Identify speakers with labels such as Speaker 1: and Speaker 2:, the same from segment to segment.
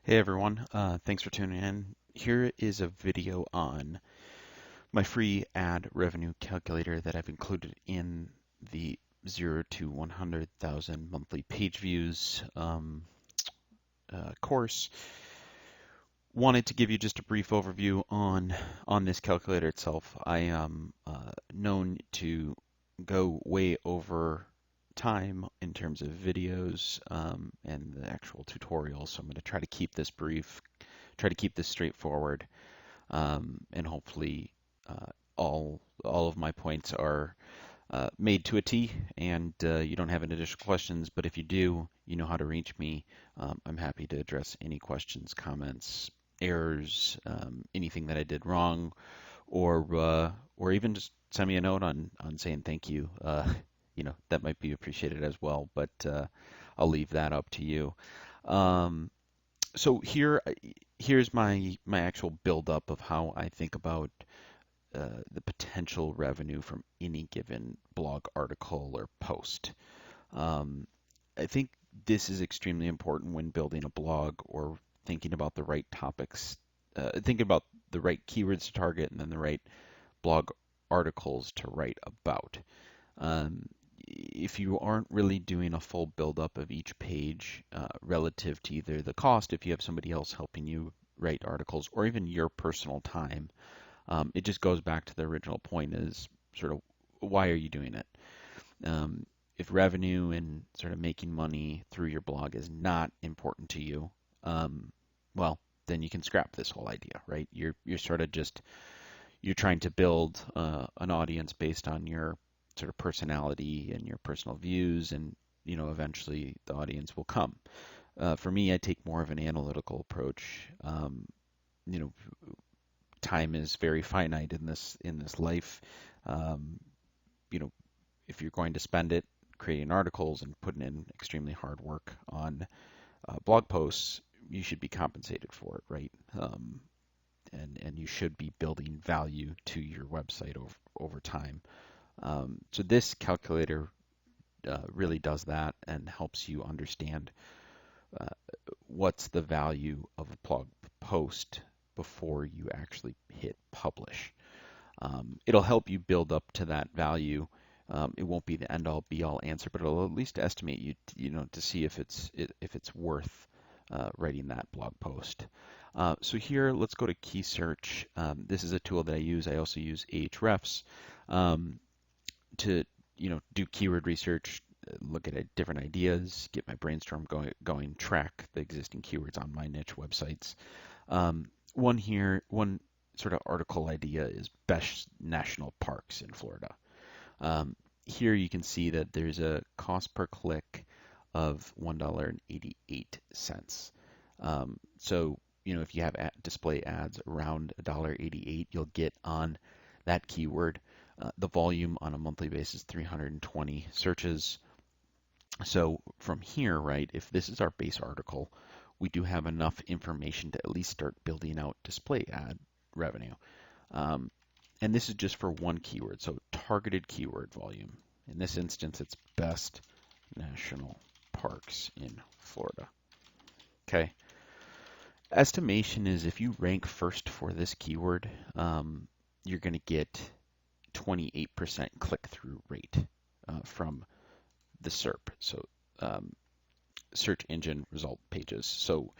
Speaker 1: Hey everyone, thanks for tuning in. Here is a video on my free ad revenue calculator that I've included in the 0 to 100,000 monthly page views course. Wanted to give you just a brief overview on this calculator itself. I am known to go way over time in terms of videos and the actual tutorial, so I'm going to try to keep this brief, try to keep this straightforward, and hopefully all of my points are made to a T, and you don't have any additional questions. But if you do, you know how to reach me. I'm happy to address any questions, comments, errors, anything that I did wrong, or even just send me a note on saying thank you. That might be appreciated as well. But I'll leave that up to you. So here's my actual build-up of how I think about the potential revenue from any given blog article or post. I think this is extremely important when building a blog or thinking about the right topics, thinking about the right keywords to target and then the right blog articles to write about. Um, if you aren't really doing a full build-up of each page relative to either the cost, if you have somebody else helping you write articles, or even your personal time, it just goes back to the original point is sort of why are you doing it? If revenue and sort of making money through your blog is not important to you, well, then you can scrap this whole idea, right? You're sort of just you're trying to build an audience based on your sort of personality and your personal views, and eventually the audience will come. For me, I take more of an analytical approach. You know, time is very finite in this life. Um, you know, if you're going to spend it creating articles and putting in extremely hard work on blog posts, you should be compensated for it, right? And you should be building value to your website over time. So this calculator really does that and helps you understand uh, what's the value of a blog post before you actually hit publish. It'll help you build up to that value. It won't be the end-all, be-all answer, but it'll at least estimate you to see if it's worth writing that blog post. So here, let's go to key search. This is a tool that I use. I also use Ahrefs to do keyword research, look at different ideas, get my brainstorm going, track the existing keywords on my niche websites. One sort of article idea is best national parks in Florida. Here you can see that there's a cost per click of $1.88. So if you have display ads around $1.88, you'll get on that keyword. The volume on a monthly basis, 320 searches. So from here, right, if this is our base article, we do have enough information to at least start building out display ad revenue. And this is just for one keyword, so targeted keyword volume. In this instance, it's best national parks in Florida. Okay. Estimation is if you rank first for this keyword, you're going to get 28% click-through rate from the SERP, so search engine result pages. So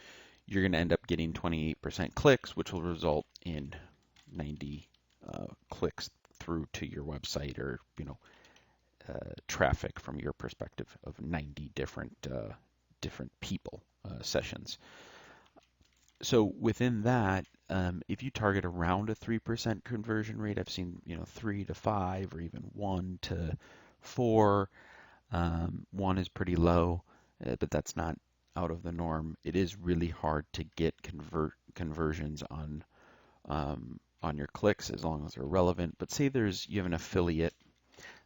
Speaker 1: you're going to end up getting 28% clicks, which will result in 90 clicks through to your website, or traffic from your perspective of 90 different people sessions. So within that, if you target around a 3% conversion rate, I've seen 3 to 5 or even 1 to 4. 1 is pretty low, but that's not out of the norm. It is really hard to get conversions on your clicks as long as they're relevant. But say you have an affiliate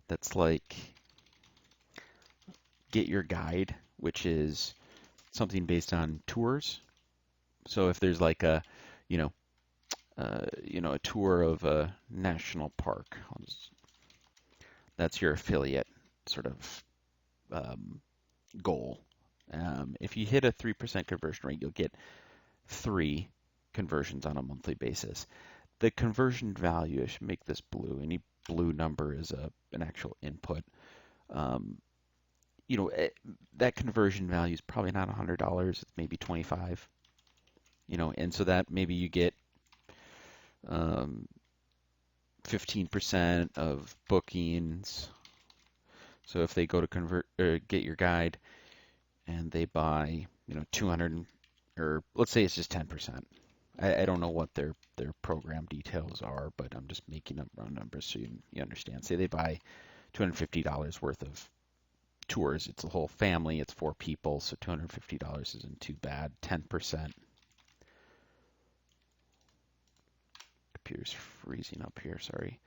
Speaker 1: that's like Get Your Guide, which is something based on tours. So if there's like a a tour of a national park, that's your affiliate sort of goal. If you hit a 3% conversion rate, you'll get 3 conversions on a monthly basis. The conversion value, I should make this blue. Any blue number is an actual input. Um, you know, that conversion value is probably not $100. It's maybe 25. And so that maybe you get um, 15% of bookings. So if they go to convert or get your guide and they buy, 200, or let's say it's just 10%. I don't know what their program details are, but I'm just making up round numbers so you understand. Say they buy $250 worth of tours. It's a whole family. It's 4 people, so $250 isn't too bad. 10%. Computer's freezing up here. Sorry.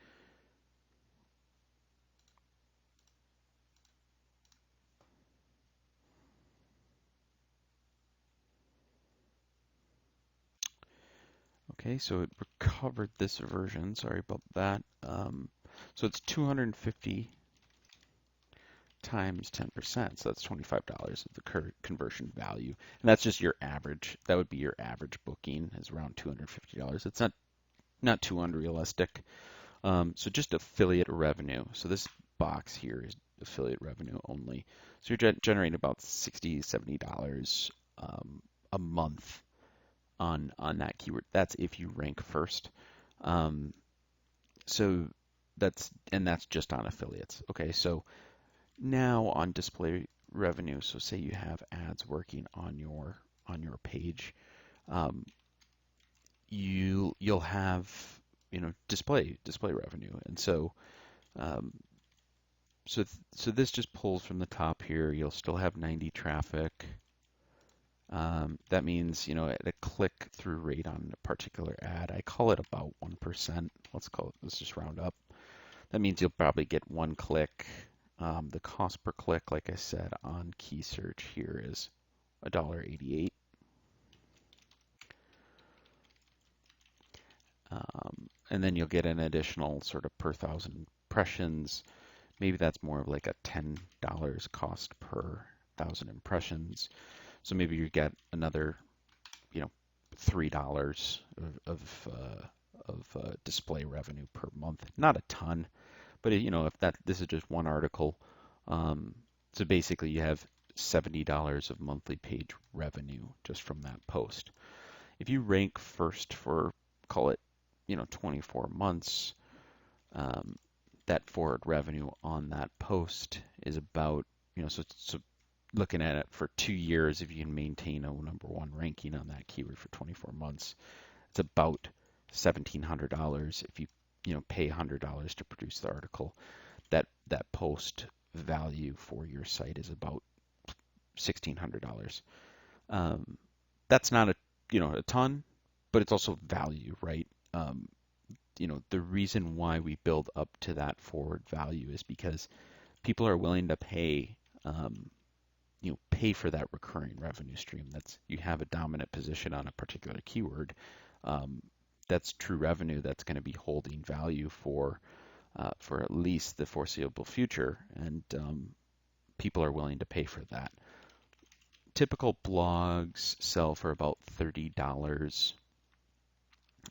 Speaker 1: Okay, so it recovered this version. Sorry about that. So it's 250 times 10%, so that's $25 of the conversion value. And that's just your average. That would be your average booking is around $250. It's not too unrealistic. So just affiliate revenue. So this box here is affiliate revenue only. So you're generating about $60, $70 a month on that keyword. That's if you rank first. So that's just on affiliates. Okay, so now on display revenue. So say you have ads working on your page, you'll have display revenue, and um, so this just pulls from the top here. You'll still have 90 traffic. That means, at a click-through rate on a particular ad, I call it about 1%. Let's just round up. That means you'll probably get 1 click. The cost per click, like I said, on key search here is $1.88. And then you'll get an additional sort of per 1,000 impressions. Maybe that's more of like a $10 cost per 1,000 impressions. So maybe you get another, $3 of display revenue per month. Not a ton, but if this is just one article, so basically you have $70 of monthly page revenue just from that post. If you rank first for, call it, 24 months, that forward revenue on that post is about, so looking at it for 2 years, if you can maintain a #1 ranking on that keyword for 24 months, it's about $1,700 if you pay $100 to produce the article. That post value for your site is about $1,600. That's not a ton, but it's also value, right? The reason why we build up to that forward value is because people are willing to pay for that recurring revenue stream. That's you have a dominant position on a particular keyword. That's true revenue that's going to be holding value for at least the foreseeable future, and people are willing to pay for that. Typical blogs sell for about $30,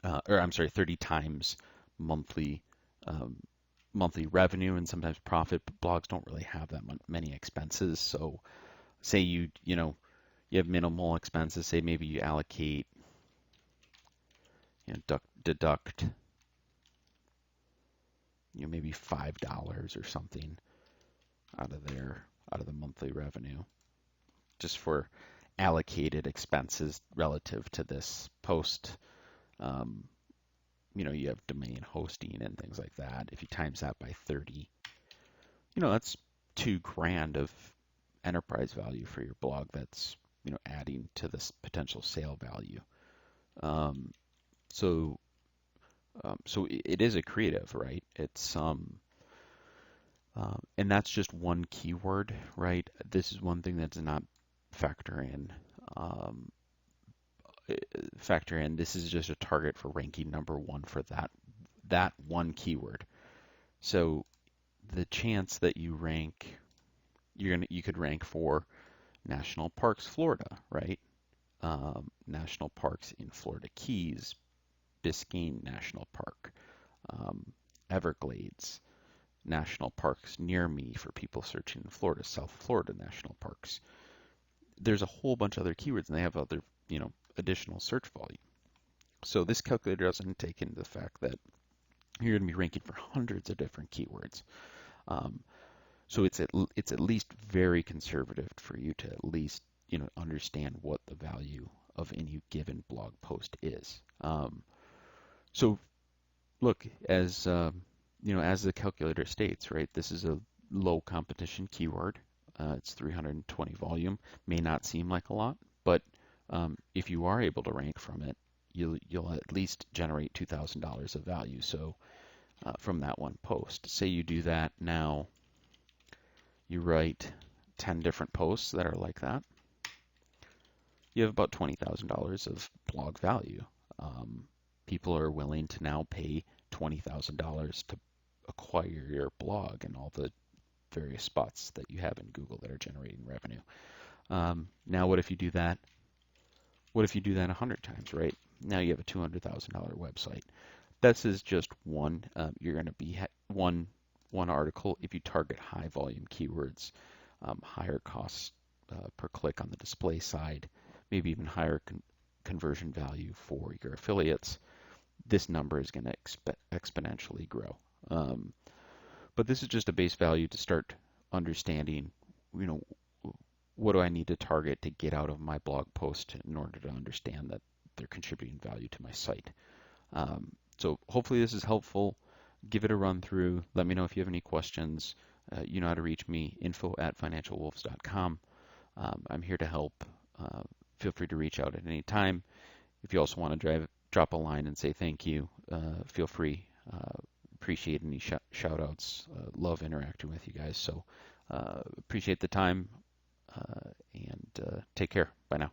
Speaker 1: or I'm sorry, 30 times monthly monthly revenue and sometimes profit. But blogs don't really have that many expenses. So say you have minimal expenses. Say maybe you allocate, deduct, maybe $5 or something out of the monthly revenue, just for allocated expenses relative to this post. You have domain hosting and things like that. If you times that by 30, that's $2,000 of enterprise value for your blog. That's adding to this potential sale value. So it is a creative, right? It's and that's just one keyword, right? This is one thing that does not factor in. This is just a target for ranking #1 for that one keyword. So the chance that you rank, you could rank for National Parks, Florida, right? national parks in Florida Keys, Biscayne National Park, um, Everglades National Parks near me for people searching in Florida, South Florida National Parks. There's a whole bunch of other keywords, and they have other, additional search volume. So this calculator doesn't take into the fact that you're going to be ranking for hundreds of different keywords. Um, so it's at least very conservative for you to at least understand what the value of any given blog post is. So look, as the calculator states, right, this is a low competition keyword. It's 320 volume. May not seem like a lot, but if you are able to rank from it, you'll at least generate $2,000 of value. So from that one post, say you do that now, you write 10 different posts that are like that. You have about $20,000 of blog value. People are willing to now pay $20,000 to acquire your blog and all the various spots that you have in Google that are generating revenue. Now, what if you do that? What if you do that 100 times, right? Now you have a $200,000 website. This is just one. You're going to be one article. If you target high volume keywords, higher costs per click on the display side, maybe even higher conversion value for your affiliates, this number is going to exponentially grow. But this is just a base value to start understanding, what do I need to target to get out of my blog post in order to understand that they're contributing value to my site. So hopefully this is helpful. Give it a run through. Let me know if you have any questions. You know how to reach me, info@financialwolves.com. I'm here to help. Feel free to reach out at any time. If you also want to drop a line and say thank you, feel free. Appreciate any shout outs. Love interacting with you guys. So appreciate the time and take care. Bye now.